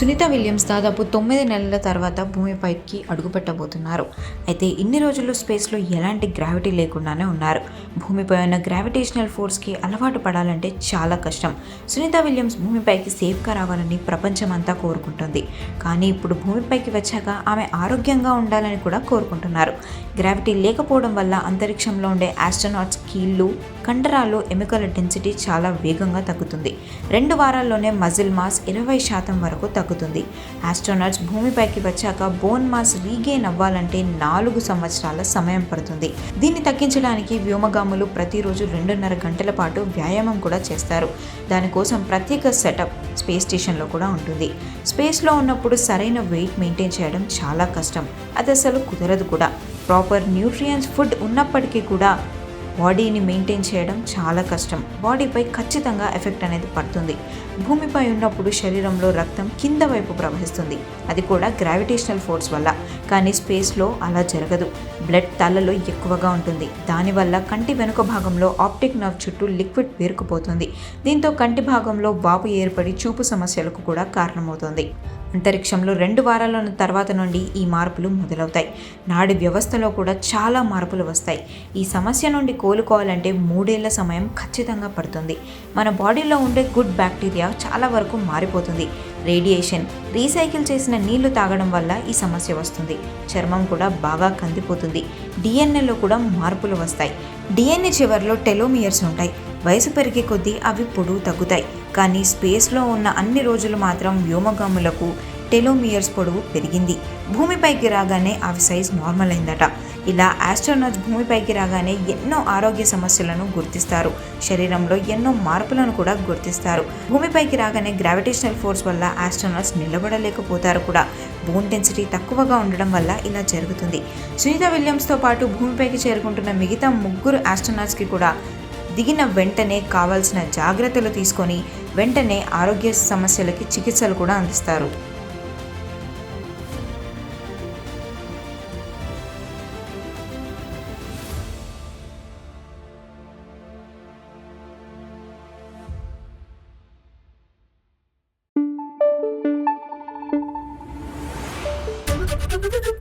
Sunitha Williams దాదాపు 9 నెలల తర్వాత భూమిపైకి అడుగుపెట్టబోతున్నారు. అయితే ఇన్ని రోజులు స్పేస్లో ఎలాంటి గ్రావిటీ లేకుండానే ఉన్నారు. భూమిపై ఉన్న గ్రావిటేషనల్ ఫోర్స్కి అలవాటు పడాలంటే చాలా కష్టం. సునీత విలియమ్స్ భూమిపైకి సేఫ్గా రావాలని ప్రపంచమంతా కోరుకుంటుంది. కానీ ఇప్పుడు భూమిపైకి వచ్చాక ఆమె ఆరోగ్యంగా ఉండాలని కూడా కోరుకుంటున్నారు. గ్రావిటీ లేకపోవడం వల్ల అంతరిక్షంలో ఉండే ఆస్ట్రోనాట్స్ కీళ్ళు, కండరాలు, ఎముకల డెన్సిటీ చాలా వేగంగా తగ్గుతుంది. 2 వారాల్లోనే మజిల్ మాస్ 20% వరకు తగ్గుతుంది. ఆస్ట్రోనాట్స్ భూమిపైకి వచ్చాక బోన్ మాస్ రీగెయిన్ అవ్వాలంటే 4 సంవత్సరాల సమయం పడుతుంది. దీన్ని తగ్గించడానికి వ్యోమగాములు ప్రతిరోజు 2.5 గంటల పాటు వ్యాయామం కూడా చేస్తారు. దానికోసం ప్రత్యేక సెటప్ స్పేస్ స్టేషన్లో కూడా ఉంటుంది. స్పేస్లో ఉన్నప్పుడు సరైన వెయిట్ మెయింటైన్ చేయడం చాలా కష్టం. అది అసలు కుదరదు కూడా. ప్రాపర్ న్యూట్రియంట్స్ ఫుడ్ ఉన్నప్పటికీ కూడా బాడీని మెయింటైన్ చేయడం చాలా కష్టం. బాడీపై ఖచ్చితంగా ఎఫెక్ట్ అనేది పడుతుంది. భూమిపై ఉన్నప్పుడు శరీరంలో రక్తం కింద వైపు ప్రవహిస్తుంది. అది కూడా గ్రావిటేషనల్ ఫోర్స్ వల్ల. కానీ స్పేస్లో అలా జరగదు. బ్లడ్ తలలో ఎక్కువగా ఉంటుంది. దానివల్ల కంటి వెనుక భాగంలో ఆప్టిక్ నర్వ్ చుట్టూ లిక్విడ్ పేరుకుపోతుంది. దీంతో కంటి భాగంలో వాపు ఏర్పడి చూపు సమస్యలకు కూడా కారణమవుతుంది. అంతరిక్షంలో 2 వారాల తర్వాత నుండి ఈ మార్పులు మొదలవుతాయి. నాడి వ్యవస్థలో కూడా చాలా మార్పులు వస్తాయి. ఈ సమస్య నుండి కోలుకోవాలంటే 3 ఏళ్ల సమయం ఖచ్చితంగా పడుతుంది. మన బాడీలో ఉండే గుడ్ బ్యాక్టీరియా చాలా వరకు మారిపోతుంది. రేడియేషన్, రీసైకిల్ చేసిన నీళ్లు తాగడం వల్ల ఈ సమస్య వస్తుంది. చర్మం కూడా బాగా కందిపోతుంది. డిఎన్ఏలో కూడా మార్పులు వస్తాయి. డిఎన్ఏ చివరిలో టెలోమియర్స్ ఉంటాయి. వయసు పెరిగే కొద్దీ అవి పొడవు తగ్గుతాయి. కానీ స్పేస్లో ఉన్న అన్ని రోజులు మాత్రం వ్యోమగాములకు టెలోమియర్స్ పొడవు పెరిగింది. భూమిపైకి రాగానే అవి సైజ్ నార్మల్ అయిందట. ఇలా ఆస్ట్రోనాట్స్ భూమిపైకి రాగానే ఎన్నో ఆరోగ్య సమస్యలను గుర్తిస్తారు. శరీరంలో ఎన్నో మార్పులను కూడా గుర్తిస్తారు. భూమిపైకి రాగానే గ్రావిటేషనల్ ఫోర్స్ వల్ల ఆస్ట్రోనాట్స్ నిలబడలేకపోతారు కూడా. బోన్ డెన్సిటీ తక్కువగా ఉండడం వల్ల ఇలా జరుగుతుంది. సునీత విలియమ్స్తో పాటు భూమిపైకి చేరుకుంటున్న మిగతా 3 ఆస్ట్రోనాట్స్కి కూడా దిగిన వెంటనే కావాల్సిన జాగ్రత్తలు తీసుకొని వెంటనే ఆరోగ్య సమస్యలకి చికిత్సలు కూడా అందిస్తారు. Thank you.